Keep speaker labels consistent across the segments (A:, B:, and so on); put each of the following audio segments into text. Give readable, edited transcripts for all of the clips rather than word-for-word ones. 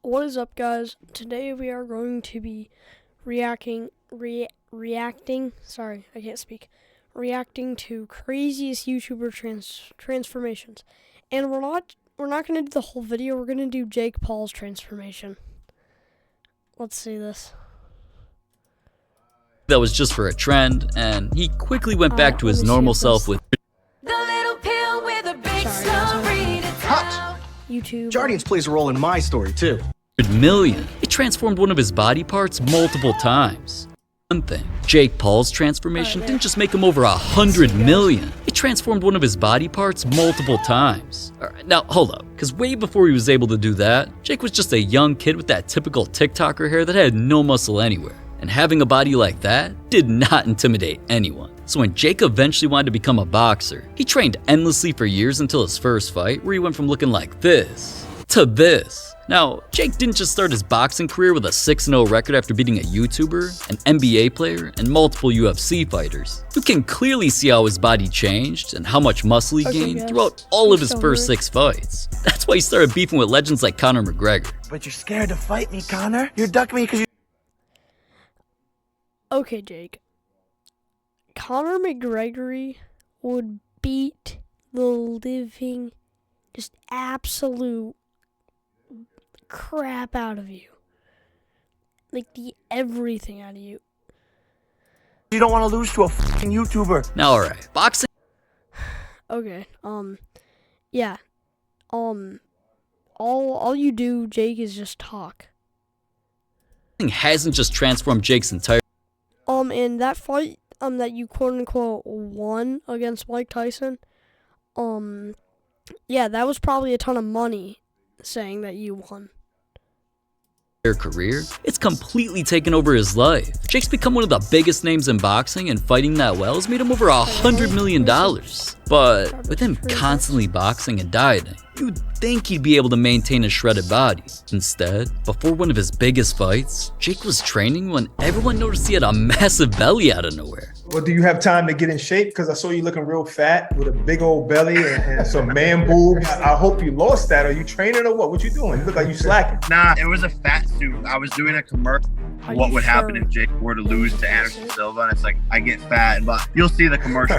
A: What is up, guys? Today we are going to be reacting to craziest YouTuber transformations. And we're not going to do the whole video. We're going to do Jake Paul's transformation. Let's see this.
B: That was just for a trend, and he quickly went back to his normal self with
C: the little pill with a big
D: Hot!
A: YouTube.
D: Jardians plays a role in my story too.
B: 100 million. It transformed one of his body parts multiple times. One thing, Jake Paul's transformation didn't just make him over 100 million. It transformed one of his body parts multiple times. Alright, now hold up, because way before he was able to do that, Jake was just a young kid with that typical TikToker hair that had no muscle anywhere. And having a body like that did not intimidate anyone. So when Jake eventually wanted to become a boxer, he trained endlessly for years until his first fight, where he went from looking like this to this. Now, Jake didn't just start his boxing career with a 6-0 record after beating a YouTuber, an NBA player, and multiple UFC fighters. You can clearly see how his body changed and how much muscle he gained throughout all of his first 6 fights. That's why he started beefing with legends like Conor McGregor.
E: But you're scared to fight me, Conor? You're ducking me because you...
A: Okay, Jake. Conor McGregor would beat the living, just absolute crap out of you. Like, everything out of you.
E: You don't want to lose to a fucking YouTuber.
B: Now, alright, boxing.
A: Okay, yeah. All you do, Jake, is just talk.
B: Hasn't just transformed Jake's entire.
A: And that fight, that you quote-unquote won against Mike Tyson, yeah, that was probably a ton of money saying that you won.
B: Career, it's completely taken over his life. Jake's become one of the biggest names in boxing, and fighting that well has made him over $100 million. But with him constantly boxing and dieting, you'd think he'd be able to maintain a shredded body. Instead, before one of his biggest fights, Jake was training when everyone noticed he had a massive belly out of nowhere.
F: Well, do you have time to get in shape? Because I saw you looking real fat with a big old belly and some man boobs. I hope you lost that. Are you training or what? What you doing? You look like you slacking.
G: Nah, it was a fat suit. I was doing a commercial. What would happen if Jake were to lose to Anderson Silva? And it's like, I get fat, but you'll see the commercial.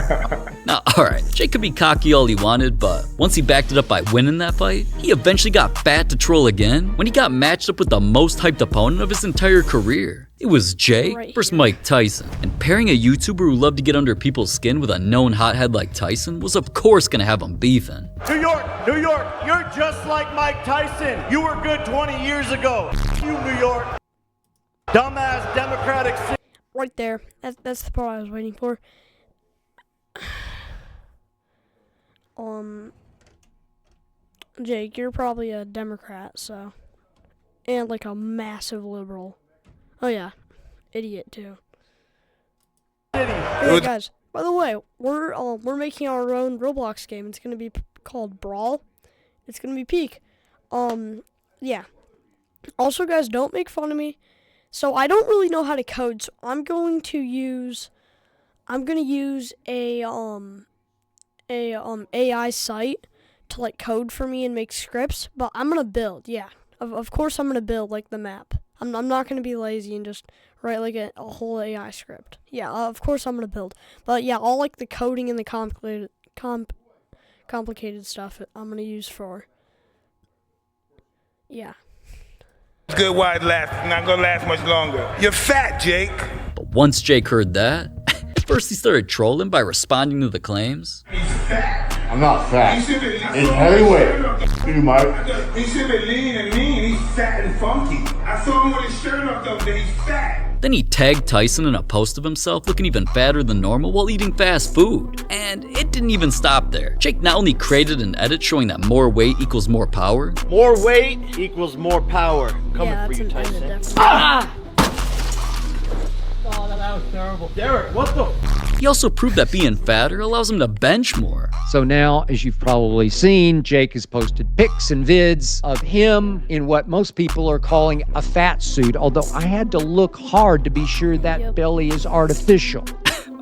B: Now, alright, Jake could be cocky all he wanted, but once he backed it up by winning that fight, he eventually got fat to troll again when he got matched up with the most hyped opponent of his entire career. It was Jake versus Mike Tyson, and pairing a YouTuber who loved to get under people's skin with a known hothead like Tyson was of course gonna have him beefing.
H: New York, you're just like Mike Tyson. You were good 20 years ago. You, New York. Dumbass Democratic city.
A: Right there. That's the part I was waiting for. Jake, you're probably a Democrat, so, and like a massive liberal. Oh yeah, idiot too. Hey guys, by the way, we're making our own Roblox game. It's gonna be called Brawl. It's gonna be peak. Yeah. Also, guys, don't make fun of me. So I don't really know how to code. So I'm gonna use a AI site to like code for me and make scripts. But I'm gonna build. Yeah, of course I'm gonna build like the map. I'm not gonna be lazy and just write like a whole AI script. Yeah, of course I'm gonna build. But yeah, all like the coding and the complicated stuff I'm gonna use for. Yeah.
I: It's good while it lasts. It's not gonna last much longer. You're fat, Jake.
B: But once Jake heard that, at first he started trolling by responding to the claims.
I: He's fat.
J: I'm not fat. In any way. You might.
I: He should be lean and mean. He's fat and funky. I saw him with his shirt off the other day. He's fat.
B: Then he tagged Tyson in a post of himself looking even fatter than normal while eating fast food. And it didn't even stop there. Jake not only created an edit showing that more weight equals more power.
H: More weight equals more power. Coming for you, Tyson. Ah! Oh, that was terrible. Derek, what the?
B: He also proved that being fatter allows him to bench more.
K: So now, as you've probably seen, Jake has posted pics and vids of him in what most people are calling a fat suit, although I had to look hard to be sure that belly is artificial.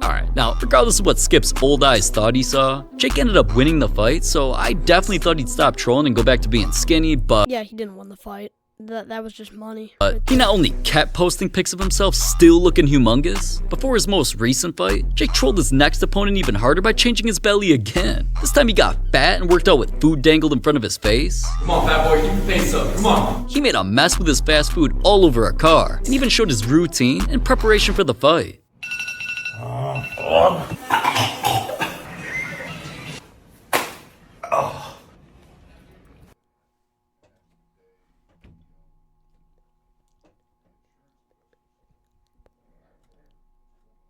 B: Alright, now, regardless of what Skip's old eyes thought he saw, Jake ended up winning the fight, so I definitely thought he'd stop trolling and go back to being skinny, but...
A: Yeah, he didn't win the fight. that was just money.
B: He not only kept posting pics of himself still looking humongous, before his most recent fight, Jake trolled his next opponent even harder by changing his belly again. This time he got fat and worked out with food dangled in front of his face.
L: Come on, fat boy, keep your face up. Come on.
B: He made a mess with his fast food all over a car, and even showed his routine in preparation for the fight.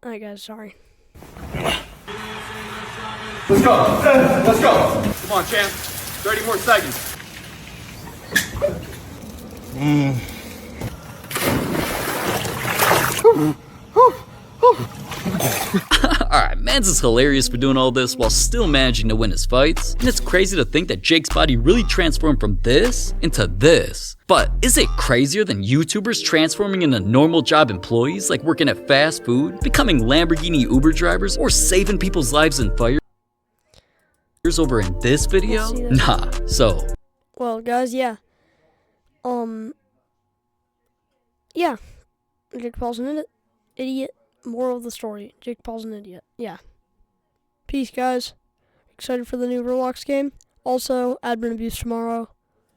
A: Alright guys, sorry.
L: Let's go. Let's go. Come on, champ. 30 more seconds.
B: Alright, Mans is hilarious for doing all this while still managing to win his fights, and it's crazy to think that Jake's body really transformed from this into this. But is it crazier than YouTubers transforming into normal job employees like working at fast food, becoming Lamborghini Uber drivers, or saving people's lives in fires over in this video? Nah, so.
A: Well guys, yeah. Yeah. Jake Paul's an idiot. Moral of the story, Jake Paul's an idiot. Yeah. Peace, guys. Excited for the new Roblox game. Also, admin abuse tomorrow.